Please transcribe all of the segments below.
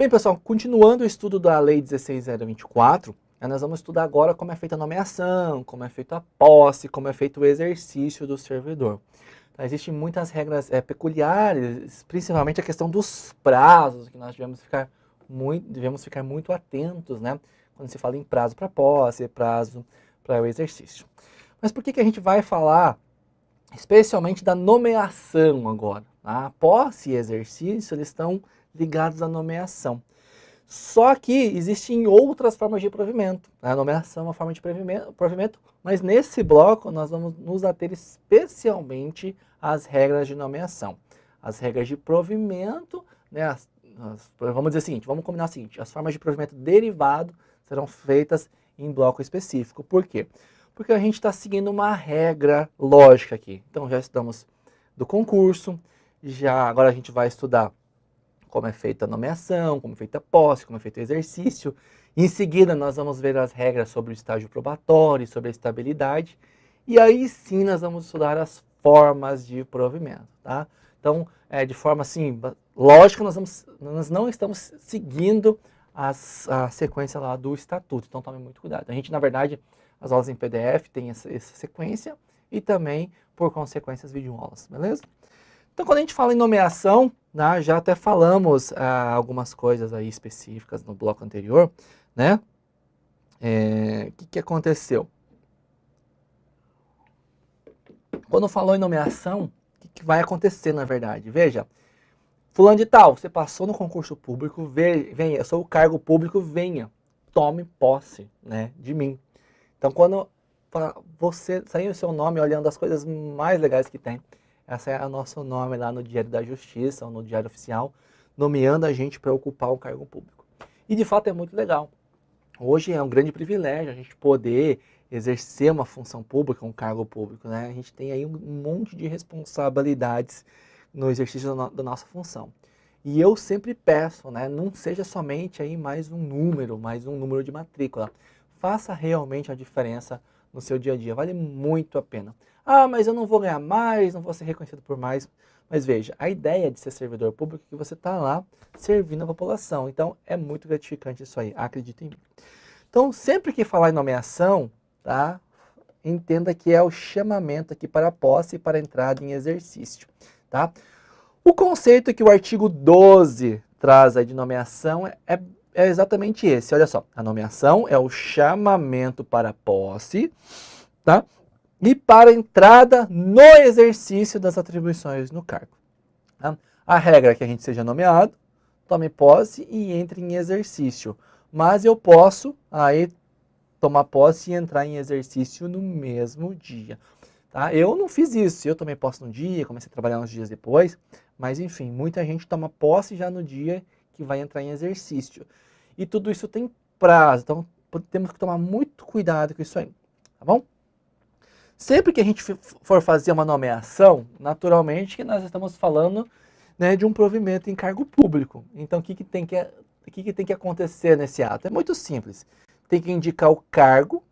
Bem, pessoal, continuando o estudo da Lei 16.024, nós vamos estudar agora como é feita a nomeação, como é feita a posse, como é feito o exercício do servidor. Então, existem muitas regras peculiares, principalmente a questão dos prazos, que nós devemos ficar muito atentos, né? Quando se fala em prazo para posse, prazo para o exercício. Mas por que a gente vai falar especialmente da nomeação agora? A posse e exercício, eles estão ligados à nomeação. Só que existem outras formas de provimento. A nomeação é uma forma de provimento, mas nesse bloco nós vamos nos ater especialmente às regras de nomeação. As regras de provimento, né, vamos dizer o seguinte, vamos combinar o seguinte, as formas de provimento derivado serão feitas em bloco específico. Por quê? Porque a gente está seguindo uma regra lógica aqui. Então já estudamos do concurso, agora a gente vai estudar como é feita a nomeação, como é feita a posse, como é feito o exercício. Em seguida, nós vamos ver as regras sobre o estágio probatório, sobre a estabilidade. E aí sim nós vamos estudar as formas de provimento, tá? Então, de forma assim, lógica, nós não estamos seguindo a sequência lá do estatuto. Então, tome muito cuidado. A gente, na verdade, as aulas em PDF têm essa sequência e também, por consequência, as videoaulas, beleza? Então, quando a gente fala em nomeação, né, já até falamos algumas coisas aí específicas no bloco anterior, né? O que aconteceu? Quando falou em nomeação, o que vai acontecer na verdade? Veja, fulano de tal, você passou no concurso público, venha, eu sou o cargo público, venha, tome posse, né, de mim. Então, quando você sair o seu nome olhando as coisas mais legais que tem, esse é o nosso nome lá no Diário da Justiça, ou no Diário Oficial, nomeando a gente para ocupar o cargo público. E de fato é muito legal. Hoje é um grande privilégio a gente poder exercer uma função pública, um cargo público, né? A gente tem aí um monte de responsabilidades no exercício da nossa função. E eu sempre peço, né? Não seja somente aí mais um número de matrícula. Faça realmente a diferença no seu dia a dia, vale muito a pena. Ah, mas eu não vou ganhar mais, não vou ser reconhecido por mais. Mas veja, a ideia de ser servidor público é que você está lá servindo a população. Então, é muito gratificante isso aí, acredita em mim. Então, sempre que falar em nomeação, tá? Entenda que é o chamamento aqui para a posse e para a entrada em exercício, tá? O conceito que o artigo 12 traz aí de nomeação é exatamente esse. Olha só, a nomeação é o chamamento para a posse, tá? E para a entrada no exercício das atribuições no cargo. Tá? A regra é que a gente seja nomeado, tome posse e entre em exercício. Mas eu posso aí tomar posse e entrar em exercício no mesmo dia. Tá? Eu não fiz isso, eu tomei posse no dia, comecei a trabalhar uns dias depois, mas enfim, muita gente toma posse já no dia que vai entrar em exercício. E tudo isso tem prazo, então temos que tomar muito cuidado com isso aí, tá bom? Sempre que a gente for fazer uma nomeação, naturalmente que nós estamos falando, né, de um provimento em cargo público. Então o que tem que acontecer nesse ato? É muito simples. Tem que indicar o cargo,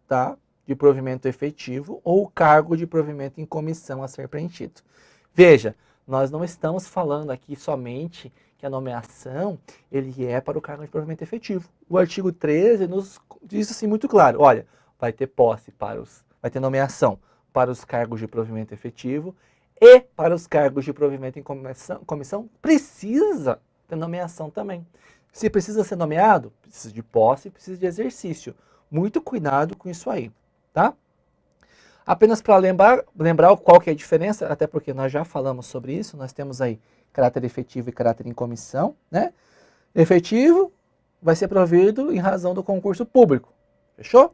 tá, de provimento efetivo ou o cargo de provimento em comissão a ser preenchido. Veja, nós não estamos falando aqui somente que a nomeação ele é para o cargo de provimento efetivo. O artigo 13 nos diz assim muito claro, olha, vai ter posse vai ter nomeação para os cargos de provimento efetivo e para os cargos de provimento em comissão precisa ter nomeação também. Se precisa ser nomeado, precisa de posse, precisa de exercício. Muito cuidado com isso aí, tá? Apenas para lembrar qual que é a diferença, até porque nós já falamos sobre isso, nós temos aí caráter efetivo e caráter em comissão, né? Efetivo vai ser provido em razão do concurso público, fechou?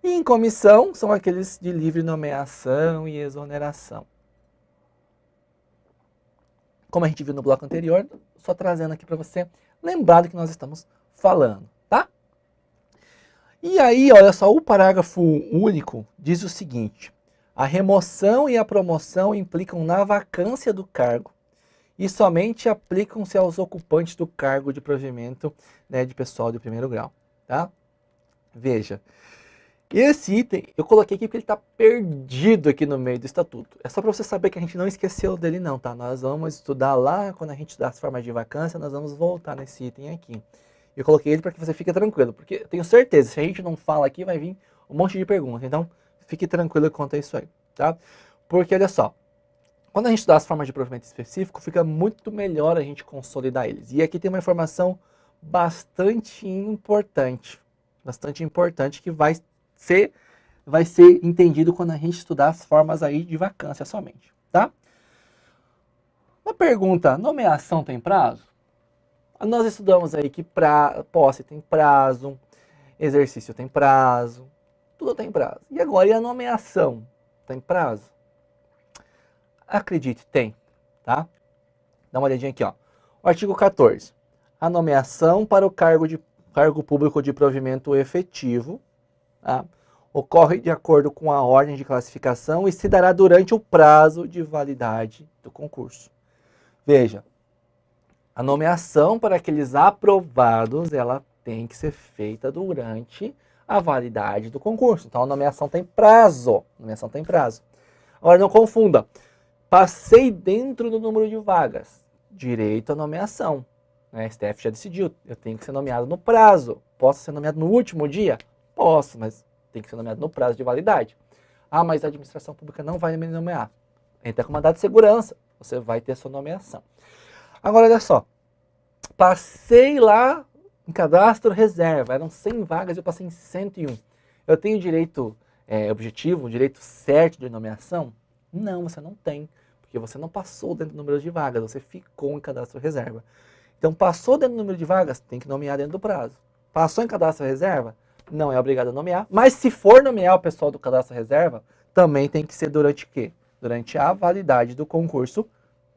E em comissão são aqueles de livre nomeação e exoneração. Como a gente viu no bloco anterior, só trazendo aqui para você lembrar do que nós estamos falando, tá? E aí, olha só, o parágrafo único diz o seguinte: a remoção e a promoção implicam na vacância do cargo e somente aplicam-se aos ocupantes do cargo de provimento, né, de pessoal de primeiro grau, tá? Veja, E esse item eu coloquei aqui porque ele está perdido aqui no meio do estatuto. É só para você saber que a gente não esqueceu dele não, tá? Nós vamos estudar lá, quando a gente estudar as formas de vacância, nós vamos voltar nesse item aqui. Eu coloquei ele para que você fique tranquilo, porque eu tenho certeza, se a gente não fala aqui, vai vir um monte de perguntas. Então, fique tranquilo quanto a isso aí, tá? Porque, olha só, quando a gente estudar as formas de provimento específico, fica muito melhor a gente consolidar eles. E aqui tem uma informação bastante importante que vai ser entendido quando a gente estudar as formas aí de vacância somente, tá? Uma pergunta, nomeação tem prazo? Nós estudamos aí que posse tem prazo, exercício tem prazo, tudo tem prazo. E agora, e a nomeação? Tem prazo? Acredite, tem, tá? Dá uma olhadinha aqui, ó. O artigo 14. A nomeação para o cargo público de provimento efetivo, tá? Ocorre de acordo com a ordem de classificação e se dará durante o prazo de validade do concurso. Veja, a nomeação para aqueles aprovados, ela tem que ser feita durante a validade do concurso. Então, a nomeação tem prazo. Agora, não confunda. Passei dentro do número de vagas. Direito à nomeação. A STF já decidiu. Eu tenho que ser nomeado no prazo. Posso ser nomeado no último dia? Posso, mas tem que ser nomeado no prazo de validade. Ah, mas a administração pública não vai me nomear. Entra com mandado de segurança. Você vai ter a sua nomeação. Agora, olha só. Passei lá em cadastro reserva. Eram 100 vagas, eu passei em 101. Eu tenho direito objetivo, direito certo de nomeação? Não, você não tem. Porque você não passou dentro do número de vagas, você ficou em cadastro reserva. Então, passou dentro do número de vagas, tem que nomear dentro do prazo. Passou em cadastro reserva, não é obrigado a nomear. Mas se for nomear o pessoal do cadastro reserva, também tem que ser durante o quê? Durante a validade do concurso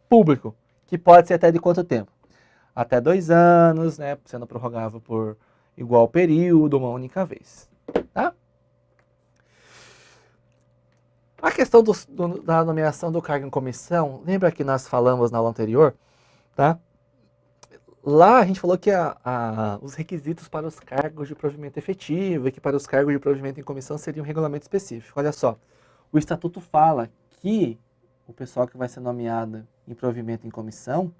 público, que pode ser até de quanto tempo? Até 2 anos, né? Sendo prorrogável por igual período, uma única vez. Tá? A questão da nomeação do cargo em comissão, lembra que nós falamos na aula anterior, tá? Lá a gente falou que os requisitos para os cargos de provimento efetivo e que para os cargos de provimento em comissão seria um regulamento específico. Olha só, o estatuto fala que o pessoal que vai ser nomeado em provimento em comissão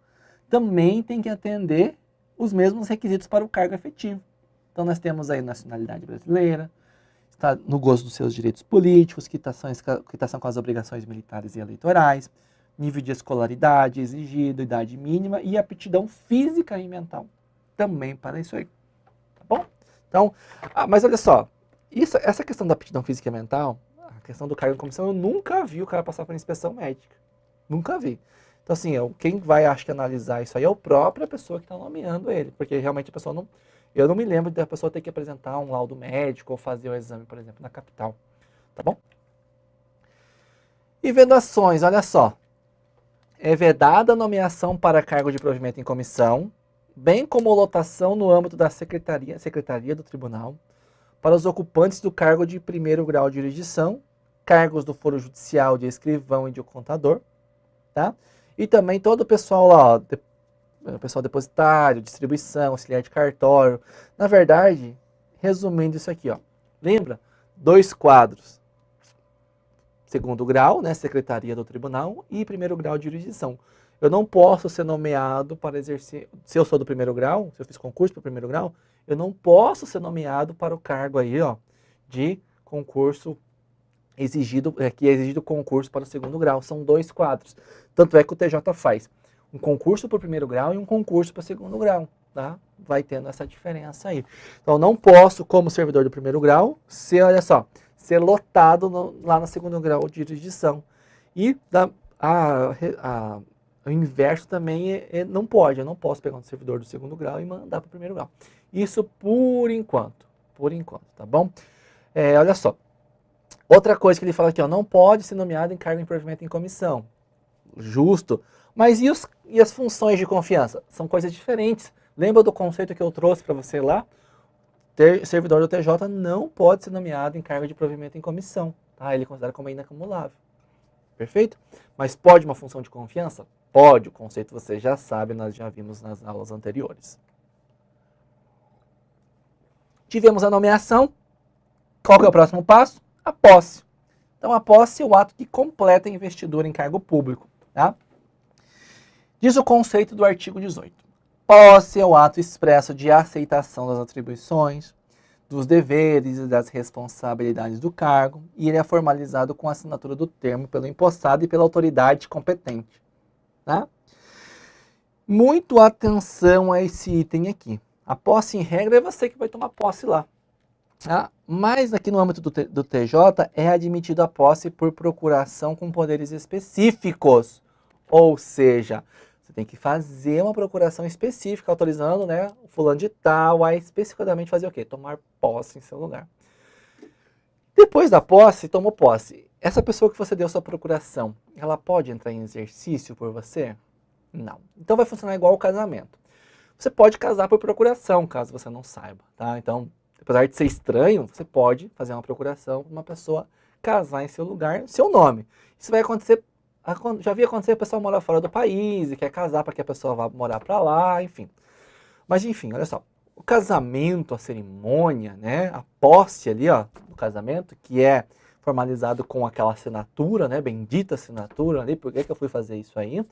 também tem que atender os mesmos requisitos para o cargo efetivo. Então nós temos aí nacionalidade brasileira, está no gozo dos seus direitos políticos, quitação com as obrigações militares e eleitorais, nível de escolaridade exigido, idade mínima e aptidão física e mental. Também para isso aí, tá bom? Então, mas olha só, essa questão da aptidão física e mental, a questão do cargo em comissão, eu nunca vi o cara passar por inspeção médica. Nunca vi. Então, assim, quem vai, acho que, analisar isso aí é a própria pessoa que está nomeando ele, porque realmente a pessoa não... Eu não me lembro da pessoa ter que apresentar um laudo médico ou fazer o exame, por exemplo, na capital. Tá bom? E vedações, olha só. É vedada a nomeação para cargo de provimento em comissão, bem como lotação no âmbito da Secretaria do Tribunal, para os ocupantes do cargo de primeiro grau de jurisdição, cargos do foro judicial de escrivão e de contador, tá? E também todo o pessoal lá, ó, o pessoal depositário, distribuição, auxiliar de cartório. Na verdade, resumindo isso aqui, ó. Lembra? 2 quadros. Segundo grau, né, Secretaria do Tribunal, e primeiro grau de jurisdição. Eu não posso ser nomeado para exercer... Se eu sou do primeiro grau, se eu fiz concurso para o primeiro grau, eu não posso ser nomeado para o cargo aí, ó, de concurso exigido, que é exigido concurso para o segundo grau. São 2 quadros. Tanto é que o TJ faz um concurso para o primeiro grau e um concurso para o segundo grau, tá? Vai tendo essa diferença aí. Então, não posso, como servidor do primeiro grau, olha só, ser lotado lá no segundo grau de jurisdição. E o inverso também não pode. Eu não posso pegar um servidor do segundo grau e mandar para o primeiro grau. Isso por enquanto, tá bom? Olha só. Outra coisa que ele fala aqui, ó, não pode ser nomeado em cargo de provimento em comissão. Justo. Mas e as funções de confiança? São coisas diferentes. Lembra do conceito que eu trouxe para você lá? Servidor do TJ não pode ser nomeado em cargo de provimento em comissão. Tá? Ele é considerado como inacumulável. Perfeito? Mas pode uma função de confiança? Pode. O conceito você já sabe, nós já vimos nas aulas anteriores. Tivemos a nomeação. Qual que é o próximo passo? A posse. Então, a posse é o ato que completa a investidura em cargo público. Tá? Diz o conceito do artigo 18. Posse é o ato expresso de aceitação das atribuições, dos deveres e das responsabilidades do cargo, e ele é formalizado com a assinatura do termo pelo empossado e pela autoridade competente. Tá? Muito atenção a esse item aqui. A posse, em regra, é você que vai tomar posse lá. Tá? Mas aqui no âmbito do TJ é admitido a posse por procuração com poderes específicos. Ou seja, você tem que fazer uma procuração específica, autorizando, né, o fulano de tal a especificamente fazer o quê? Tomar posse em seu lugar. Depois da posse, tomou posse. Essa pessoa que você deu sua procuração, ela pode entrar em exercício por você? Não. Então vai funcionar igual o casamento. Você pode casar por procuração, caso você não saiba, tá? Então, apesar de ser estranho, você pode fazer uma procuração para uma pessoa casar em seu lugar, em seu nome. Isso vai acontecer, já vi acontecer, a pessoa mora fora do país e quer casar para que a pessoa vá morar para lá, enfim. Mas enfim, olha só, o casamento, a cerimônia, né, a posse ali, ó, do casamento, que é formalizado com aquela assinatura, né, bendita assinatura ali, por que eu fui fazer isso aí?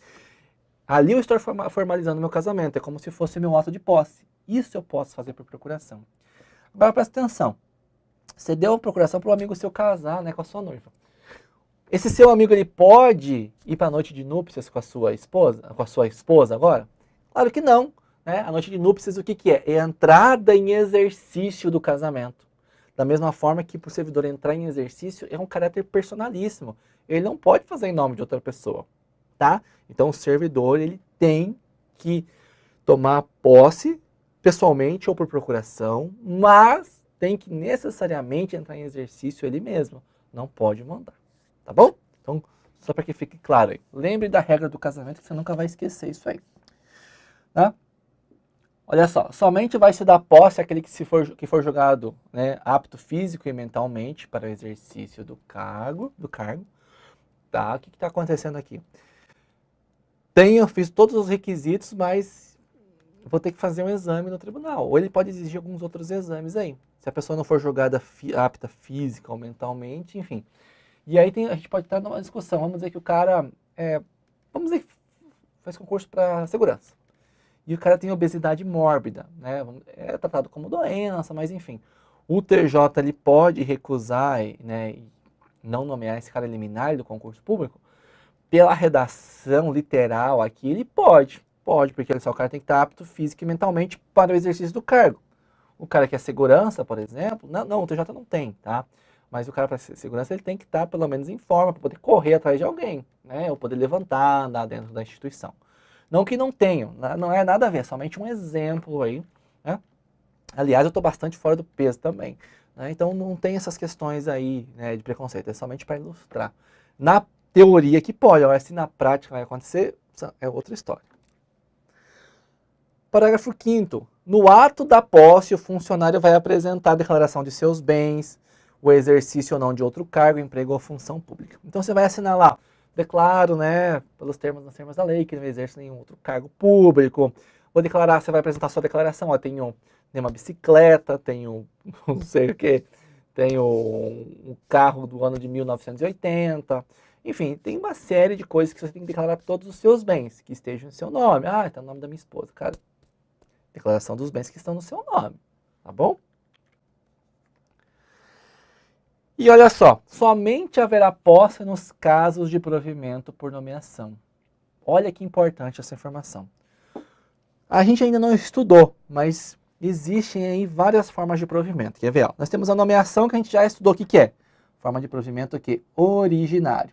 Ali eu estou formalizando meu casamento, é como se fosse meu ato de posse. Isso eu posso fazer por procuração. Agora presta atenção, você deu a procuração para um amigo seu casar, né, com a sua noiva. Esse seu amigo, ele pode ir para a noite de núpcias com a sua esposa agora? Claro que não. Né? A noite de núpcias, o que, que é? É a entrada em exercício do casamento. Da mesma forma que para o servidor entrar em exercício é um caráter personalíssimo. Ele não pode fazer em nome de outra pessoa. Tá? Então o servidor, ele tem que tomar posse pessoalmente ou por procuração, mas tem que necessariamente entrar em exercício ele mesmo. Não pode mandar. Tá bom? Então, só para que fique claro aí. Lembre da regra do casamento que você nunca vai esquecer isso aí. Tá? Olha só, somente vai se dar posse aquele que for julgado, né, apto físico e mentalmente para o exercício do cargo. Tá? O que está acontecendo aqui? Eu fiz todos os requisitos, mas vou ter que fazer um exame no tribunal. Ou ele pode exigir alguns outros exames aí. Se a pessoa não for julgada apta física ou mentalmente, enfim. E aí a gente pode estar numa discussão. Vamos dizer que o cara vamos dizer que faz concurso para segurança. E o cara tem obesidade mórbida, né? É tratado como doença, mas enfim. O TJ ele pode recusar, né, e não nomear esse cara, eliminar ele do concurso público. Pela redação literal aqui, ele pode, porque o cara tem que estar apto física e mentalmente para o exercício do cargo. O cara que é segurança, por exemplo, não, o TJ não tem, tá? Mas o cara para ser segurança, ele tem que estar pelo menos em forma para poder correr atrás de alguém, né? Ou poder levantar, andar dentro da instituição. Não que não tenham, não é nada a ver, somente um exemplo aí, né? Aliás, eu estou bastante fora do peso também, né? Então não tem essas questões aí, né, de preconceito, é somente para ilustrar. Na teoria que pode, agora se na prática vai acontecer, é outra história. Parágrafo 5º. No ato da posse, o funcionário vai apresentar a declaração de seus bens, o exercício ou não de outro cargo, emprego ou função pública. Então você vai assinar lá, declaro, né, pelos termos da lei, que não exerce nenhum outro cargo público. Vou declarar, você vai apresentar sua declaração, ó, tenho uma bicicleta, tenho não sei o que, tenho um carro do ano de 1980, enfim, tem uma série de coisas que você tem que declarar todos os seus bens, que estejam em seu nome. Ah, está no nome da minha esposa, cara. Declaração dos bens que estão no seu nome, tá bom? E olha só, somente haverá posse nos casos de provimento por nomeação. Olha que importante essa informação. A gente ainda não estudou, mas existem aí várias formas de provimento. Quer ver? Ó, nós temos a nomeação que a gente já estudou. O que é? Forma de provimento aqui, originário.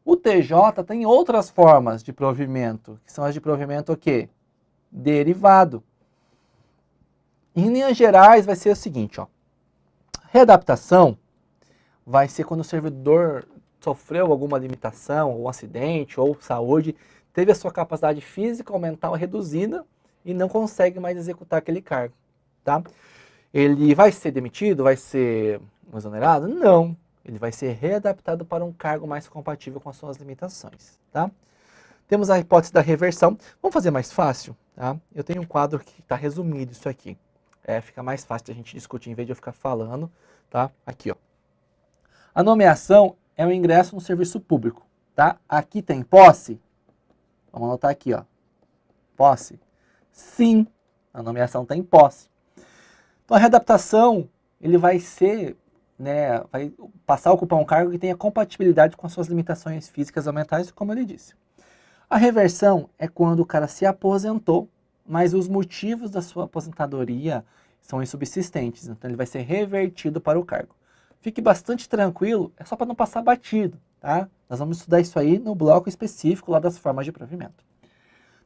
O TJ tem outras formas de provimento, que são as de provimento o quê? Derivado. Em linhas gerais vai ser o seguinte, ó. Readaptação vai ser quando o servidor sofreu alguma limitação, ou acidente, ou saúde, teve a sua capacidade física ou mental reduzida e não consegue mais executar aquele cargo, tá? Ele vai ser demitido? Vai ser exonerado? Não. Ele vai ser readaptado para um cargo mais compatível com as suas limitações, tá? Temos a hipótese da reversão. Vamos fazer mais fácil, tá? Eu tenho um quadro que está resumido isso aqui. Fica mais fácil de a gente discutir em vez de eu ficar falando, tá? Aqui, ó. A nomeação é o ingresso no serviço público, tá? Aqui tem posse. Vamos anotar aqui, ó. Posse. Sim, a nomeação tem posse. Então a readaptação, ele vai ser, né, vai passar a ocupar um cargo que tenha compatibilidade com as suas limitações físicas ou mentais, como ele disse. A reversão é quando o cara se aposentou, mas os motivos da sua aposentadoria são insubsistentes, então ele vai ser revertido para o cargo. Fique bastante tranquilo, é só para não passar batido, tá? Nós vamos estudar isso aí no bloco específico lá das formas de provimento.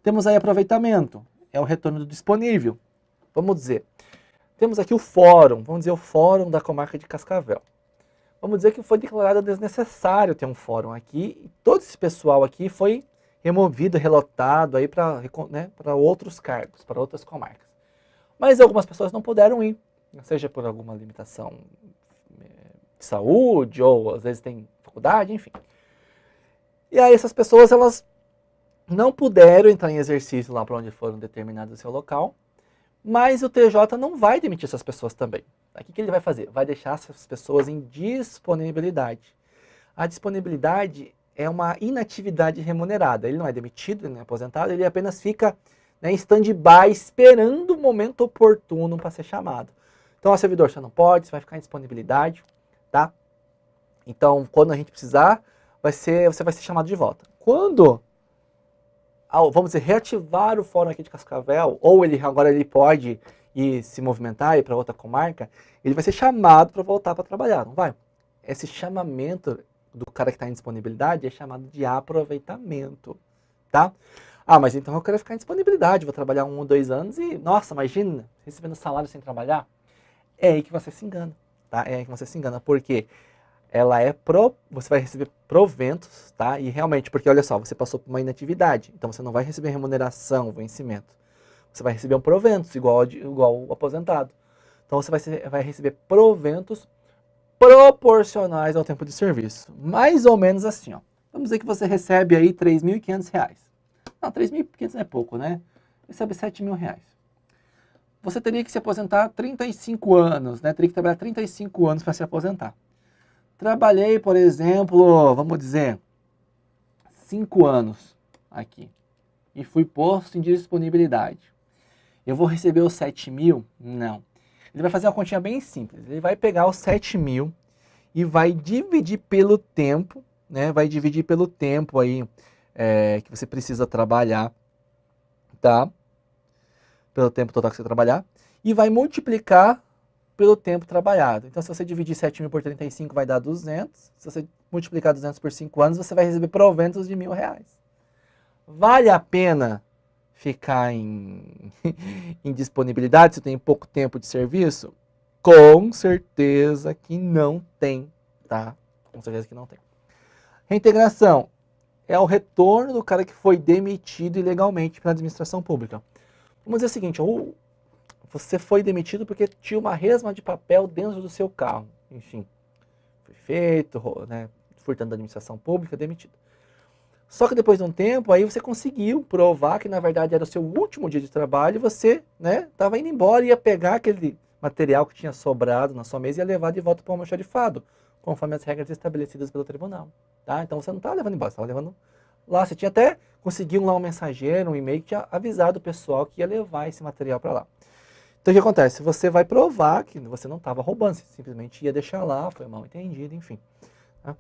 Temos aí aproveitamento, é o retorno do disponível. Vamos dizer, temos aqui o fórum, vamos dizer o fórum da comarca de Cascavel. Vamos dizer que foi declarado desnecessário ter um fórum aqui, e todo esse pessoal aqui foi removido, relotado aí para, né, para outros cargos, para outras comarcas. Mas algumas pessoas não puderam ir, seja por alguma limitação de saúde, ou às vezes tem faculdade, enfim. E aí essas pessoas, elas não puderam entrar em exercício lá para onde foram determinados o seu local, mas o TJ não vai demitir essas pessoas também. O que ele vai fazer? Vai deixar essas pessoas em disponibilidade. A disponibilidade é uma inatividade remunerada. Ele não é demitido, ele não é aposentado, ele apenas fica, né, em stand-by, esperando o momento oportuno para ser chamado. Então, servidor, você não pode, você vai ficar em disponibilidade, tá? Então, quando a gente precisar, você vai ser chamado de volta. Quando, vamos dizer, reativar o fórum aqui de Cascavel, ou agora ele pode ir se movimentar, ir para outra comarca, ele vai ser chamado para voltar para trabalhar, não vai? Esse chamamento do cara que está em disponibilidade é chamado de aproveitamento, tá? Ah, mas então eu quero ficar em disponibilidade, vou trabalhar 1 ou 2 anos e, nossa, imagina, recebendo salário sem trabalhar. É aí que você se engana, tá? É aí que você se engana, porque ela você vai receber proventos, tá? E realmente, porque olha só, você passou por uma inatividade, então você não vai receber remuneração, vencimento. Você vai receber um proventos, igual o aposentado. Então você vai receber proventos proporcionais ao tempo de serviço. Mais ou menos assim, ó. Vamos dizer que você recebe aí R$3.500. Não, 3.500 é pouco, né? Recebe R$7.000. Você teria que se aposentar 35 anos, né? Teria que trabalhar 35 anos para se aposentar. Trabalhei, por exemplo, vamos dizer, 5 anos aqui. E fui posto em disponibilidade. Eu vou receber os 7.000? Não. Ele vai fazer uma continha bem simples. Ele vai pegar os 7.000 e vai dividir pelo tempo, né? Vai dividir pelo tempo aí que você precisa trabalhar, tá? Pelo tempo total que você trabalhar. E vai multiplicar pelo tempo trabalhado. Então, se você dividir 7.000 por 35, vai dar 200. Se você multiplicar 200 por 5 anos, você vai receber proventos de R$1.000. Vale a pena ficar em disponibilidade se tem pouco tempo de serviço? Com certeza que não tem, tá? Com certeza que não tem. Reintegração é o retorno do cara que foi demitido ilegalmente pela administração pública. Vamos dizer o seguinte, você foi demitido porque tinha uma resma de papel dentro do seu carro. Enfim, foi feito, né, furtando da administração pública, demitido. Só que depois de um tempo, aí você conseguiu provar que na verdade era o seu último dia de trabalho e você, né, estava indo embora e ia pegar aquele material que tinha sobrado na sua mesa e ia levar de volta para o almoxarifado, conforme as regras estabelecidas pelo tribunal. Tá? Então você não estava levando embora, você estava levando lá. Você tinha até conseguido lá um mensageiro, um e-mail que tinha avisado o pessoal que ia levar esse material para lá. Então o que acontece? Você vai provar que você não estava roubando, você simplesmente ia deixar lá, foi mal entendido, enfim. Tá?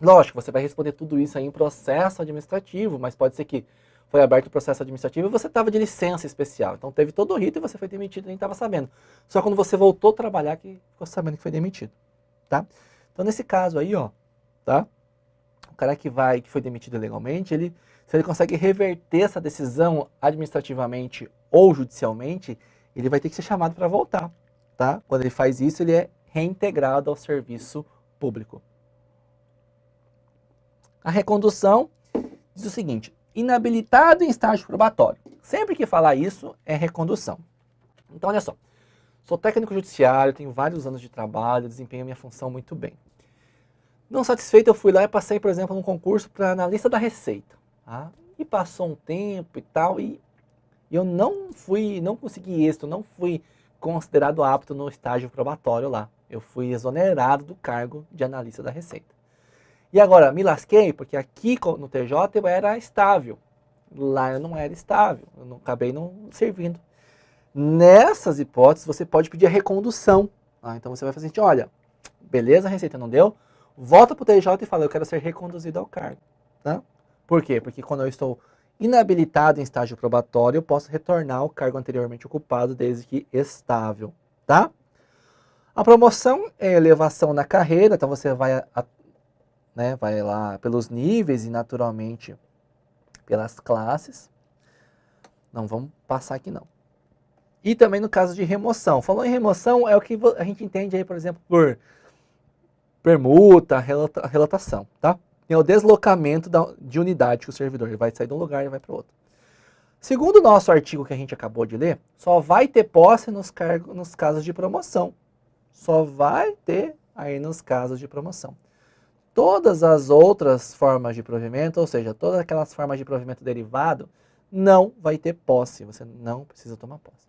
Lógico, você vai responder tudo isso aí em processo administrativo, mas pode ser que foi aberto o processo administrativo e você estava de licença especial. Então teve todo o rito e você foi demitido e nem estava sabendo. Só quando você voltou a trabalhar que ficou sabendo que foi demitido. Tá? Então nesse caso aí, ó, tá? O cara que foi demitido ilegalmente, se ele consegue reverter essa decisão administrativamente ou judicialmente, ele vai ter que ser chamado para voltar. Tá? Quando ele faz isso, ele é reintegrado ao serviço público. A recondução diz o seguinte: inabilitado em estágio probatório. Sempre que falar isso, é recondução. Então, olha só. Sou técnico judiciário, tenho vários anos de trabalho, desempenho minha função muito bem. Não satisfeito, eu fui lá e passei, por exemplo, num concurso para analista da Receita. Tá? E passou um tempo e tal, e eu não consegui êxito, não fui considerado apto no estágio probatório lá. Eu fui exonerado do cargo de analista da Receita. E agora, me lasquei, porque aqui no TJ eu era estável. Lá eu não era estável, eu não, acabei não servindo. Nessas hipóteses, você pode pedir a recondução. Então você vai fazer assim, olha, beleza, a Receita não deu, volta para o TJ e fala, eu quero ser reconduzido ao cargo. Tá? Por quê? Porque quando eu estou inabilitado em estágio probatório, eu posso retornar ao cargo anteriormente ocupado, desde que estável. Tá? A promoção é elevação na carreira, então você vai lá pelos níveis e naturalmente pelas classes. Não vamos passar aqui não. E também no caso de remoção. Falou em remoção, é o que a gente entende aí, por exemplo, por permuta, relatação, tá? É o deslocamento de unidade que o servidor ele vai sair de um lugar e vai para o outro. Segundo o nosso artigo que a gente acabou de ler, só vai ter posse nos casos de promoção. Só vai ter aí nos casos de promoção. Todas as outras formas de provimento, ou seja, todas aquelas formas de provimento derivado, não vai ter posse. Você não precisa tomar posse.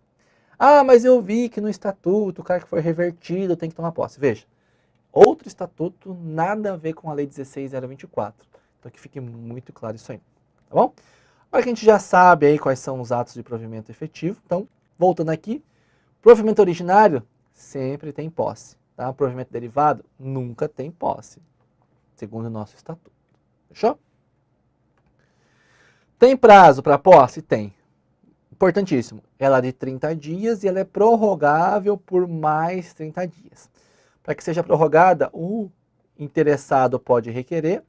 Ah, mas eu vi que no estatuto, o cara que foi revertido tem que tomar posse. Veja, outro estatuto, nada a ver com a Lei 16.024. Então que fique muito claro isso aí, tá bom? Agora que a gente já sabe aí quais são os atos de provimento efetivo, então, voltando aqui, provimento originário sempre tem posse, tá? Provimento derivado nunca tem posse, segundo o nosso estatuto. Fechou? Tem prazo para posse? Tem. Importantíssimo, ela é de 30 dias e ela é prorrogável por mais 30 dias. Para que seja prorrogada, o interessado pode requerer,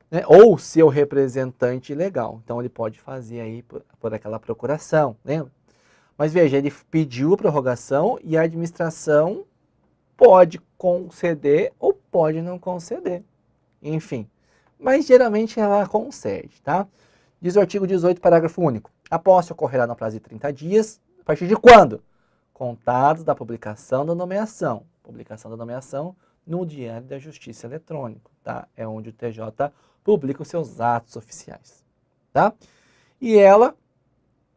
né, ou seu representante legal. Então ele pode fazer aí por aquela procuração, lembra? Mas veja, ele pediu a prorrogação e a administração pode conceder ou pode não conceder. Enfim, mas geralmente ela concede, tá? Diz o artigo 18, parágrafo único. A posse ocorrerá no prazo de 30 dias, a partir de quando? Contados da publicação da nomeação. Publicação da nomeação no Diário da Justiça Eletrônico, tá? É onde o TJ publica os seus atos oficiais, tá? E ela,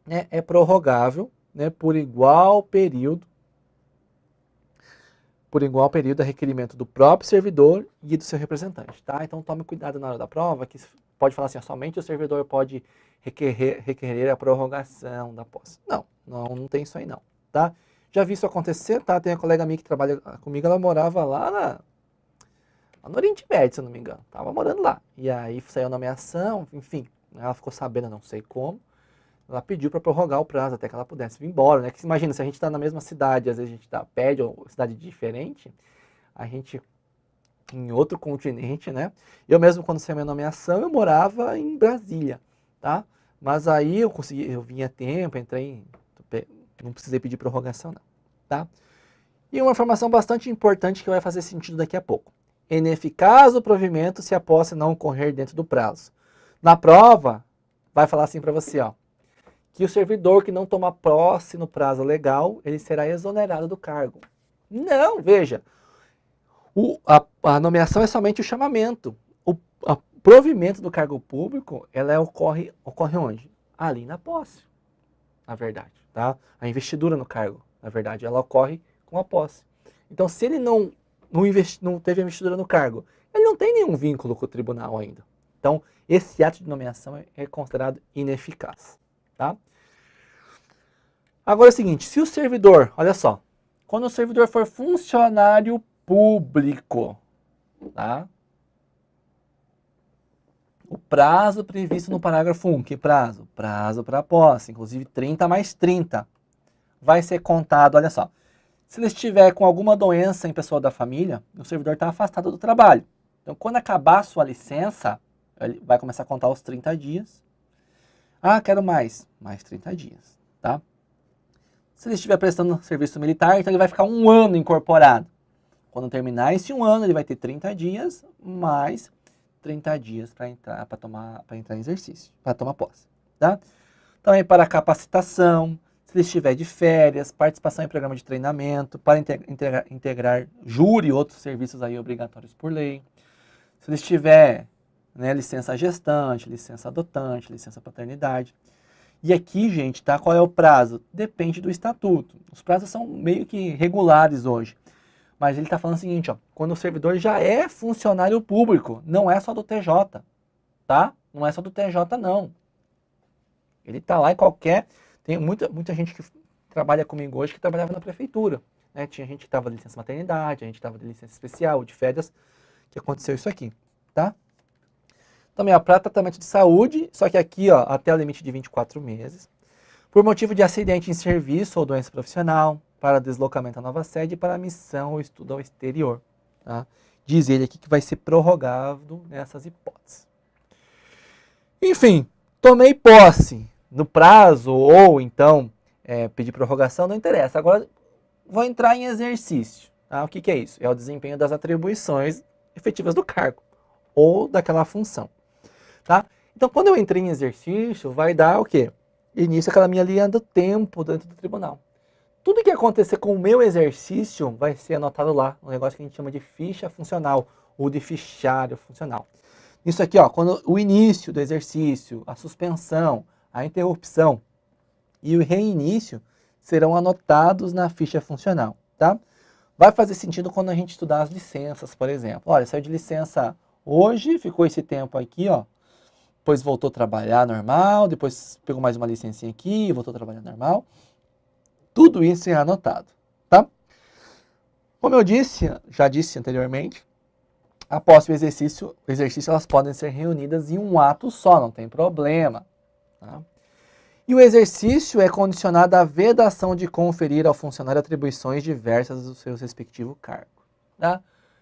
né, é prorrogável, né, por igual período a requerimento do próprio servidor e do seu representante, tá? Então tome cuidado na hora da prova, que pode falar assim, somente o servidor pode requerer a prorrogação da posse. Não tem isso aí não, tá? Já vi isso acontecer, tá? Tem uma colega minha que trabalha comigo, ela morava lá no Oriente Médio, se eu não me engano. Tava morando lá. E aí saiu a nomeação, enfim, ela ficou sabendo, não sei como, ela pediu para prorrogar o prazo até que ela pudesse vir embora, né? Que imagina, se a gente está na mesma cidade, às vezes a gente pede uma cidade diferente, a gente em outro continente, né? Eu mesmo, quando saiu a minha nomeação, eu morava em Brasília, tá? Mas aí eu vim a tempo, não precisei pedir prorrogação não, tá? E uma informação bastante importante que vai fazer sentido daqui a pouco. É ineficaz o provimento se a posse não ocorrer dentro do prazo. Na prova, vai falar assim para você, ó, que o servidor que não toma posse no prazo legal, ele será exonerado do cargo. Não, veja, a nomeação é somente o chamamento. O provimento do cargo público, ela ocorre onde? Ali na posse, na verdade, tá? A investidura no cargo, na verdade, ela ocorre com a posse. Então, se ele não teve a investidura no cargo, ele não tem nenhum vínculo com o tribunal ainda. Então, esse ato de nomeação é considerado ineficaz, tá? Agora é o seguinte, se o servidor, olha só, quando o servidor for funcionário público, tá? O prazo previsto no parágrafo 1, que prazo? Prazo para posse, inclusive 30 mais 30. Vai ser contado, olha só, se ele estiver com alguma doença em pessoa da família, o servidor está afastado do trabalho. Então, quando acabar a sua licença, ele vai começar a contar os 30 dias. Ah, quero mais 30 dias, tá? Se ele estiver prestando serviço militar, então ele vai ficar um ano incorporado. Quando terminar esse um ano, ele vai ter 30 dias, mais 30 dias para entrar em exercício, para tomar posse, tá? Também para capacitação, se ele estiver de férias, participação em programa de treinamento, para integrar júri e outros serviços aí obrigatórios por lei. Se ele estiver, né, licença gestante, licença adotante, licença paternidade. E aqui, gente, tá? Qual é o prazo? Depende do estatuto. Os prazos são meio que regulares hoje. Mas ele está falando o seguinte, ó, quando o servidor já é funcionário público, não é só do TJ, tá? Não é só do TJ, não. Ele está lá em qualquer... Tem muita gente que trabalha comigo hoje que trabalhava na prefeitura, né? Tinha gente que estava de licença maternidade, a gente estava de licença especial, de férias, que aconteceu isso aqui, tá? Também, para tratamento de saúde, só que aqui, ó, até o limite de 24 meses. Por motivo de acidente em serviço ou doença profissional, para deslocamento à nova sede e para missão ou estudo ao exterior. Tá? Diz ele aqui que vai ser prorrogado nessas hipóteses. Enfim, tomei posse no prazo ou então pedir prorrogação, não interessa. Agora vou entrar em exercício. Tá? O que é isso? É o desempenho das atribuições efetivas do cargo ou daquela função. Tá? Então, quando eu entrei em exercício, vai dar o quê? Início àquela minha linha do tempo dentro do tribunal. Tudo que acontecer com o meu exercício vai ser anotado lá, um negócio que a gente chama de ficha funcional, ou de fichário funcional. Isso aqui, ó, quando o início do exercício, a suspensão, a interrupção e o reinício serão anotados na ficha funcional, tá? Vai fazer sentido quando a gente estudar as licenças, por exemplo. Olha, saiu de licença hoje, ficou esse tempo aqui, ó, depois voltou a trabalhar normal, depois pegou mais uma licencinha aqui, voltou a trabalhar normal. Tudo isso é anotado, tá? Como eu já disse anteriormente, após o exercício elas podem ser reunidas em um ato só, não tem problema. Tá? E o exercício é condicionado à vedação de conferir ao funcionário atribuições diversas do seu respectivo cargo. Tá?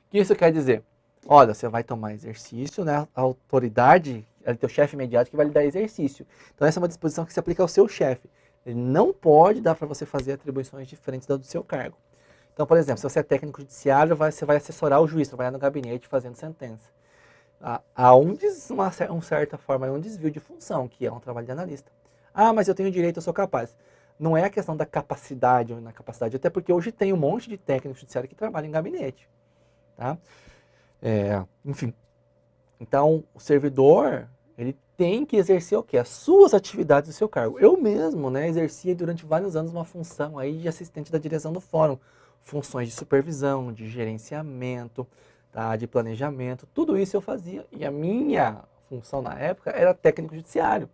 O que isso quer dizer? Olha, você vai tomar exercício, né? A autoridade, é o teu chefe imediato que vai lhe dar exercício. Então essa é uma disposição que se aplica ao seu chefe. Ele não pode dar para você fazer atribuições diferentes do seu cargo. Então, por exemplo, se você é técnico judiciário, você vai assessorar o juiz, trabalhar no gabinete fazendo sentença. Há uma certa forma, um desvio de função, que é um trabalho de analista. Ah, mas eu tenho direito, eu sou capaz. Não é a questão da capacidade ou inacapacidade, até porque hoje tem um monte de técnico judiciário que trabalha em gabinete. Tá? Enfim. Então, o servidor, ele tem que exercer o quê? As suas atividades do seu cargo. Eu mesmo, né, exercia durante vários anos uma função aí de assistente da direção do fórum. Funções de supervisão, de gerenciamento, tá, de planejamento, tudo isso eu fazia. E a minha função na época era técnico judiciário.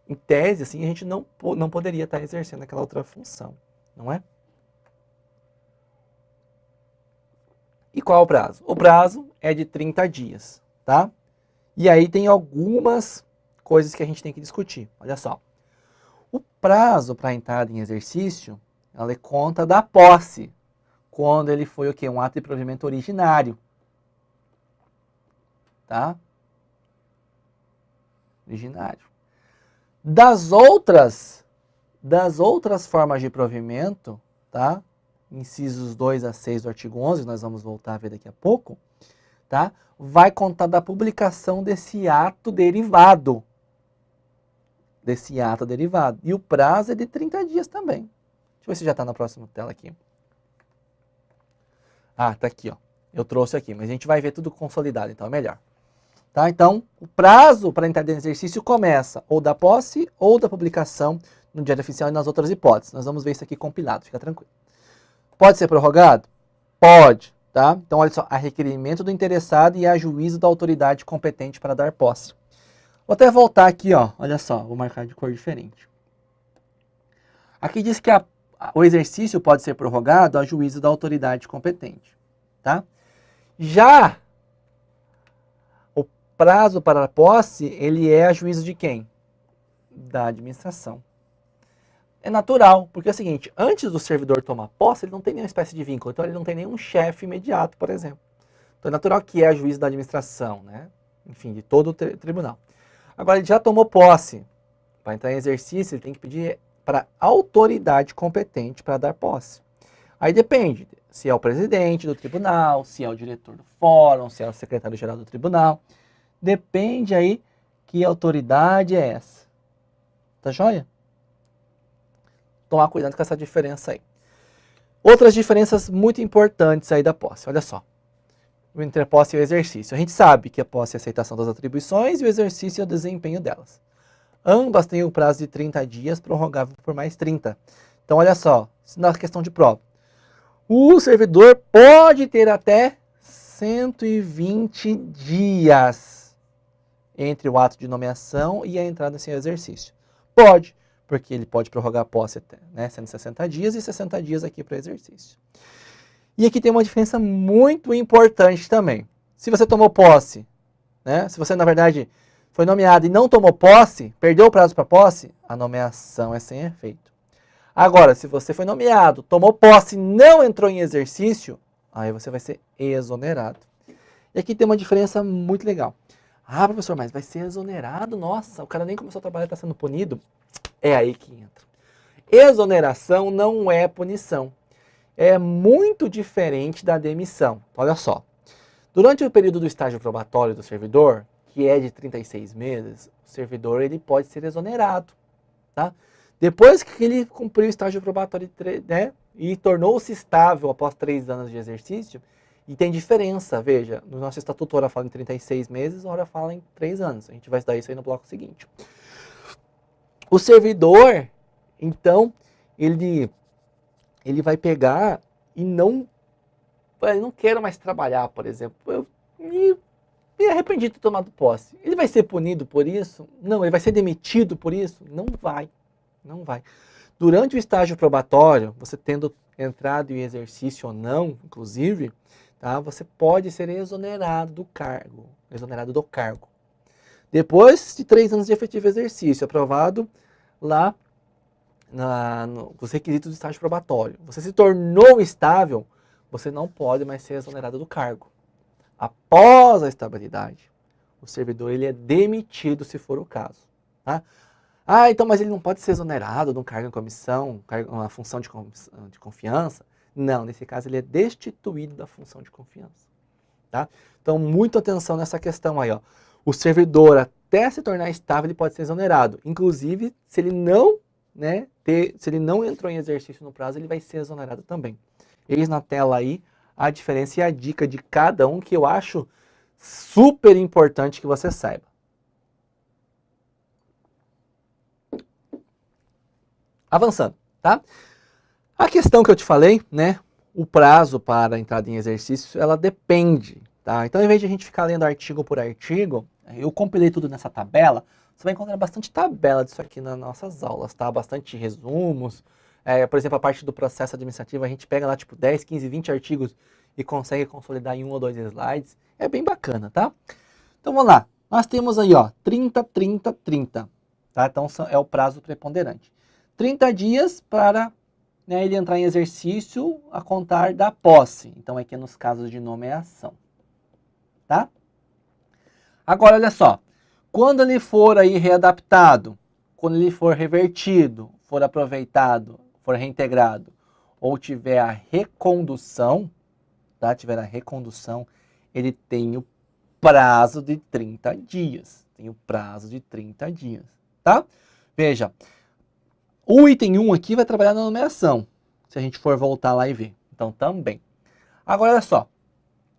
Em tese, assim, a gente não poderia estar exercendo aquela outra função, não é? E qual é o prazo? O prazo é de 30 dias, tá? E aí tem algumas coisas que a gente tem que discutir. Olha só. O prazo para entrada em exercício, ela conta da posse, quando ele foi o quê? Um ato de provimento originário. Tá? Originário. Das outras formas de provimento, tá? Incisos 2 a 6 do artigo 11, nós vamos voltar a ver daqui a pouco, tá? Vai contar da publicação desse ato derivado. E o prazo é de 30 dias também. Deixa eu ver se já está na próxima tela aqui. Ah, tá aqui, ó. Eu trouxe aqui, mas a gente vai ver tudo consolidado, então é melhor. Tá? Então, o prazo para entrar em exercício começa ou da posse ou da publicação no Diário Oficial e nas outras hipóteses. Nós vamos ver isso aqui compilado, fica tranquilo. Pode ser prorrogado? Pode. Tá? Então, olha só, a requerimento do interessado e a juízo da autoridade competente para dar posse. Vou até voltar aqui, ó. Olha só, vou marcar de cor diferente. Aqui diz que o exercício pode ser prorrogado a juízo da autoridade competente. Tá? Já o prazo para a posse, ele é a juízo de quem? Da administração. É natural, porque é o seguinte, antes do servidor tomar posse, ele não tem nenhuma espécie de vínculo, então ele não tem nenhum chefe imediato, por exemplo. Então é natural que é a juízo da administração, né? Enfim, de todo o tribunal. Agora, ele já tomou posse. Para entrar em exercício, ele tem que pedir para a autoridade competente para dar posse. Aí depende se é o presidente do tribunal, se é o diretor do fórum, se é o secretário-geral do tribunal. Depende aí que autoridade é essa. Tá joia? Tomar cuidado com essa diferença aí. Outras diferenças muito importantes aí da posse. Olha só. Entre a posse e o exercício. A gente sabe que a posse é a aceitação das atribuições e o exercício é o desempenho delas. Ambas têm o prazo de 30 dias, prorrogável por mais 30. Então, olha só, na questão de prova. O servidor pode ter até 120 dias entre o ato de nomeação e a entrada sem exercício. Pode, porque ele pode prorrogar a posse até, né, 160 dias e 60 dias aqui para o exercício. E aqui tem uma diferença muito importante também. Se você tomou posse, né, se você, na verdade, foi nomeado e não tomou posse, perdeu o prazo para posse, a nomeação é sem efeito. Agora, se você foi nomeado, tomou posse e não entrou em exercício, aí você vai ser exonerado. E aqui tem uma diferença muito legal. Ah, professor, mas vai ser exonerado? Nossa, o cara nem começou a trabalhar e está sendo punido? É aí que entra. Exoneração não é punição. É muito diferente da demissão. Olha só. Durante o período do estágio probatório do servidor, que é de 36 meses, o servidor ele pode ser exonerado. Tá? Depois que ele cumpriu o estágio probatório, né, e tornou-se estável após 3 anos de exercício, e tem diferença, veja, no nosso estatuto, hora fala em 36 meses, hora fala em 3 anos. A gente vai estudar isso aí no bloco seguinte. O servidor, então, ele vai pegar e não quero mais trabalhar, por exemplo. Eu me arrependi de ter tomado posse. Ele vai ser punido por isso? Não. Ele vai ser demitido por isso? Não vai. Não vai. Durante o estágio probatório, você tendo entrado em exercício ou não, inclusive, tá, você pode ser exonerado do cargo. Exonerado do cargo. Depois de 3 anos de efetivo exercício, aprovado lá nos requisitos do estágio probatório, você se tornou estável, você não pode mais ser exonerado do cargo. Após a estabilidade, o servidor ele é demitido se for o caso. Tá? Ah, então, mas ele não pode ser exonerado de um cargo em comissão, uma função de confiança? Não, nesse caso ele é destituído da função de confiança. Tá? Então, muita atenção nessa questão aí. Ó. O servidor, até se tornar estável, ele pode ser exonerado. Inclusive, se ele não, né, se ele não entrou em exercício no prazo, ele vai ser exonerado também. Eis na tela aí a diferença e a dica de cada um que eu acho super importante que você saiba. Avançando, tá? A questão que eu te falei, né, o prazo para a entrada em exercício, ela depende, tá? Então, ao invés de a gente ficar lendo artigo por artigo, eu compilei tudo nessa tabela. Você vai encontrar bastante tabela disso aqui nas nossas aulas, tá? Bastante resumos. Por exemplo, a parte do processo administrativo, a gente pega lá tipo 10, 15, 20 artigos e consegue consolidar em 1 ou 2 slides. É bem bacana, tá? Então, vamos lá. Nós temos aí, ó, 30, 30, 30. Tá? Então, é o prazo preponderante. 30 dias para, né, ele entrar em exercício a contar da posse. Então, aqui é nos casos de nomeação. Tá? Agora, olha só. Quando ele for aí readaptado, quando ele for revertido, for aproveitado, for reintegrado, ou tiver a recondução, tá? Tiver a recondução, ele tem o prazo de 30 dias. Tem o prazo de 30 dias, tá? Veja, o item 1 aqui vai trabalhar na nomeação, se a gente for voltar lá e ver. Então, também. Agora, olha só.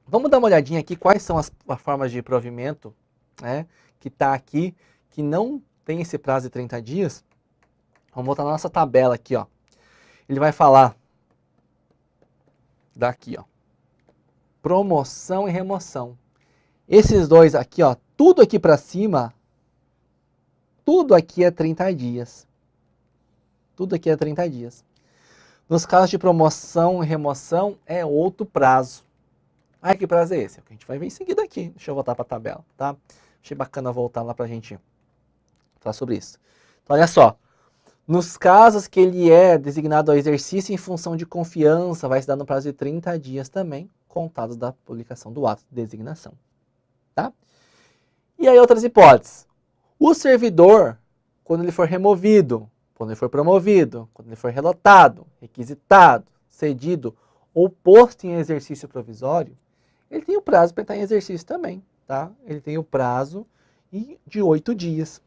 Vamos dar uma olhadinha aqui quais são as formas de provimento, né, que está aqui, que não tem esse prazo de 30 dias. Vamos voltar na nossa tabela aqui, ó. Ele vai falar daqui, ó. Promoção e remoção. Esses dois aqui, ó, tudo aqui para cima, tudo aqui é 30 dias. Tudo aqui é 30 dias. Nos casos de promoção e remoção, é outro prazo. Ah, que prazo é esse? É o que a gente vai ver em seguida aqui. Deixa eu voltar para a tabela, tá? Achei bacana voltar lá para a gente falar sobre isso. Então, olha só. Nos casos que ele é designado ao exercício em função de confiança, vai se dar no prazo de 30 dias também, contados da publicação do ato de designação. Tá? E aí outras hipóteses. O servidor, quando ele for removido, quando ele for promovido, quando ele for relotado, requisitado, cedido ou posto em exercício provisório, ele tem o prazo para estar em exercício também. Tá? Ele tem o prazo de 8 dias.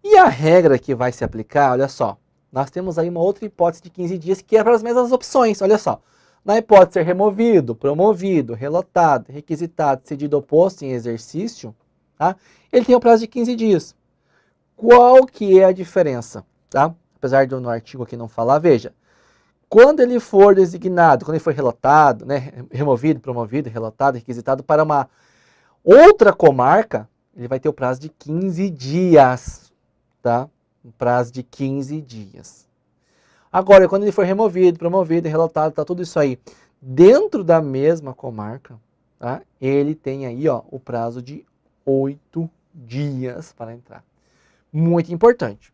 E a regra que vai se aplicar, olha só, nós temos aí uma outra hipótese de 15 dias que é para as mesmas opções, olha só. Na hipótese de ser removido, promovido, relotado, requisitado, cedido ou posto em exercício, tá? Ele tem o prazo de 15 dias. Qual que é a diferença, tá? Apesar de no artigo aqui não falar, veja. Quando ele for designado, quando ele for relotado, né, removido, promovido, relotado, requisitado para uma outra comarca, ele vai ter o prazo de 15 dias, tá? Um prazo de 15 dias. Agora, quando ele for removido, promovido, relotado, tá tudo isso aí dentro da mesma comarca, tá? Ele tem aí, ó, o prazo de 8 dias para entrar. Muito importante.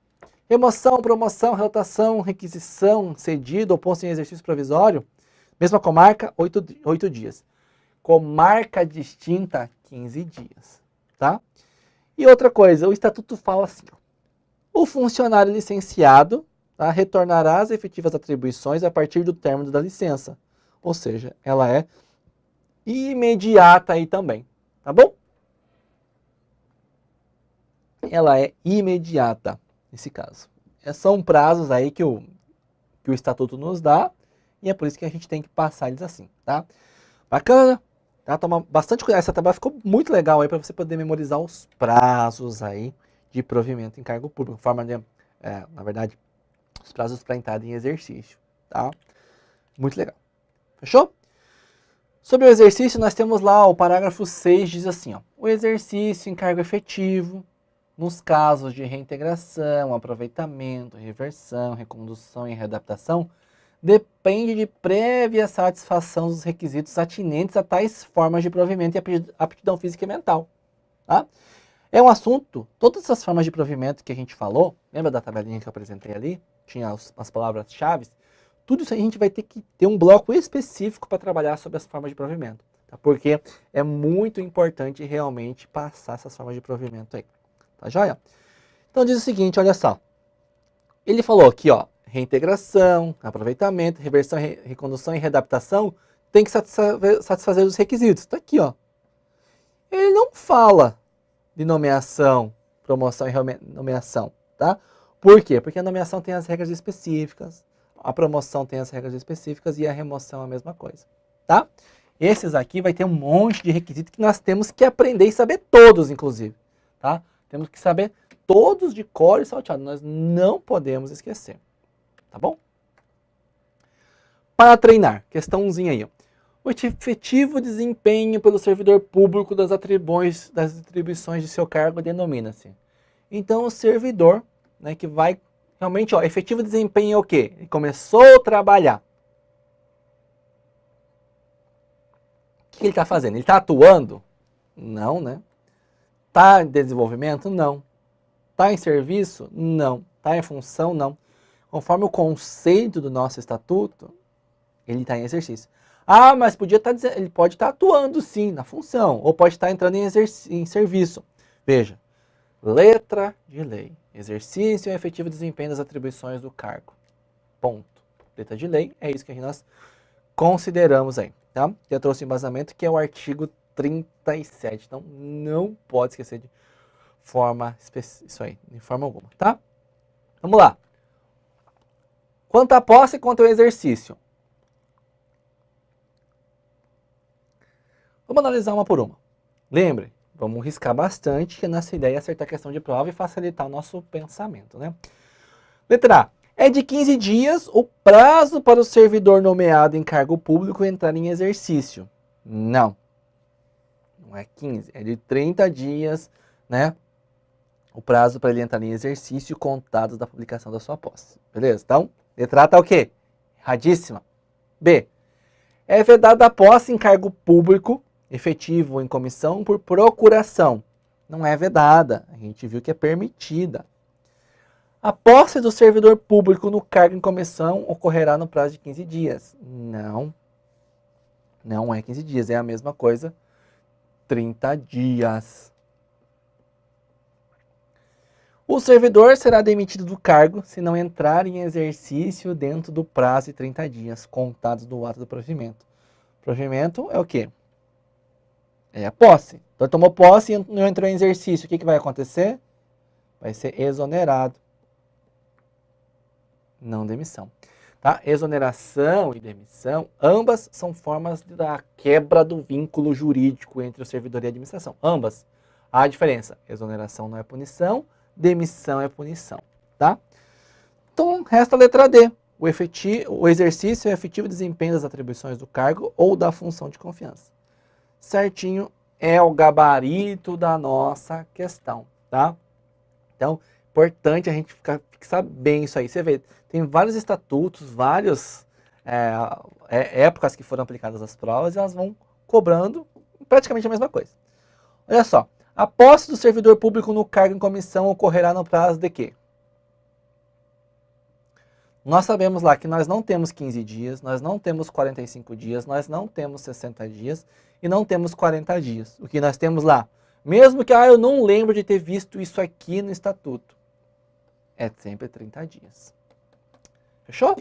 Remoção, promoção, relotação, requisição, cedido ou posto em exercício provisório, mesma comarca, 8 dias. Comarca distinta, 15 dias, tá? E outra coisa, o estatuto fala assim, ó, o funcionário licenciado, tá, retornará às efetivas atribuições a partir do término da licença. Ou seja, ela é imediata aí também, tá bom? Ela é imediata nesse caso. São prazos aí que o estatuto nos dá e é por isso que a gente tem que passar eles assim, tá? Bacana? Tá? Toma bastante cuidado. Essa tabela ficou muito legal aí para você poder memorizar os prazos aí de provimento em cargo público, forma de, na verdade, os prazos para entrada em exercício, tá? Muito legal. Fechou? Sobre o exercício, nós temos lá o parágrafo 6, diz assim, ó, o exercício em cargo efetivo, nos casos de reintegração, aproveitamento, reversão, recondução e readaptação, depende de prévia satisfação dos requisitos atinentes a tais formas de provimento e aptidão física e mental. Tá? É um assunto, todas essas formas de provimento que a gente falou, lembra da tabelinha que eu apresentei ali? Tinha as palavras-chave. Tudo isso a gente vai ter que ter um bloco específico para trabalhar sobre as formas de provimento. Tá? Porque é muito importante realmente passar essas formas de provimento aí. Tá joia? Então diz o seguinte, olha só. Ele falou aqui, ó, reintegração, aproveitamento, reversão, recondução e readaptação tem que satisfazer os requisitos. Está aqui, ó. Ele não fala de nomeação, promoção e nomeação, tá? Por quê? Porque a nomeação tem as regras específicas, a promoção tem as regras específicas e a remoção é a mesma coisa, tá? Esses aqui vai ter um monte de requisitos que nós temos que aprender e saber todos, inclusive, tá? Temos que saber todos de cor e salteado, nós não podemos esquecer, tá bom? Para treinar, questãozinha aí, ó. O efetivo desempenho pelo servidor público das atribuições de seu cargo denomina-se. Então, o servidor, né, que vai realmente, ó, efetivo desempenho é o quê? Ele começou a trabalhar. O que ele está fazendo? Ele está atuando? Não, né? Está em desenvolvimento? Não. Está em serviço? Não. Está em função? Não. Conforme o conceito do nosso estatuto, ele está em exercício. Ah, mas ele pode estar atuando sim na função, ou pode estar entrando em serviço. Veja, letra de lei. Exercício e efetivo desempenho das atribuições do cargo. Ponto. Letra de lei, é isso que nós consideramos aí. Tá? Eu trouxe um embasamento que é o artigo 37. Então, não pode esquecer de forma isso aí, de forma alguma, tá? Vamos lá. Quanto à posse e quanto ao exercício. Vamos analisar uma por uma. Lembre, vamos riscar bastante, que a nossa ideia é acertar a questão de prova e facilitar o nosso pensamento, né? Letra A. É de 15 dias o prazo para o servidor nomeado em cargo público entrar em exercício. Não. Não é 15, é de 30 dias, né? O prazo para ele entrar em exercício contados da publicação da sua posse. Beleza? Então, letra A tá o quê? Erradíssima. B. É vedada a posse em cargo público, efetivo ou em comissão, por procuração. Não é vedada. A gente viu que é permitida. A posse do servidor público no cargo em comissão ocorrerá no prazo de 15 dias. Não. Não é 15 dias. É a mesma coisa. 30 dias. O servidor será demitido do cargo se não entrar em exercício dentro do prazo de 30 dias, contados do ato do provimento. Provimento é o quê? É a posse. Então, tomou posse e não entrou em exercício. O que vai acontecer? Vai ser exonerado. Não demissão. Tá? Exoneração e demissão, ambas são formas da quebra do vínculo jurídico entre o servidor e a administração. Ambas. Há a diferença. Exoneração não é punição, demissão é punição, tá? Então, resta a letra D. O exercício e efetivo desempenho das atribuições do cargo ou da função de confiança. Certinho é o gabarito da nossa questão, tá? Então, importante a gente fixar bem isso aí. Você vê, tem vários estatutos, várias épocas que foram aplicadas as provas e elas vão cobrando praticamente a mesma coisa. Olha só, a posse do servidor público no cargo em comissão ocorrerá no prazo de quê? Nós sabemos lá que nós não temos 15 dias, nós não temos 45 dias, nós não temos 60 dias e não temos 40 dias. O que nós temos lá? Mesmo que eu não lembro de ter visto isso aqui no estatuto. É sempre 30 dias. Fechou?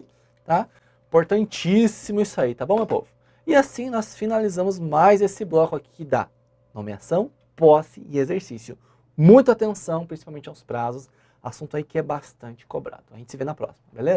Tá? Importantíssimo isso aí, tá bom, meu povo? E assim nós finalizamos mais esse bloco aqui da nomeação, posse e exercício. Muita atenção, principalmente aos prazos. Assunto aí que é bastante cobrado. A gente se vê na próxima, beleza?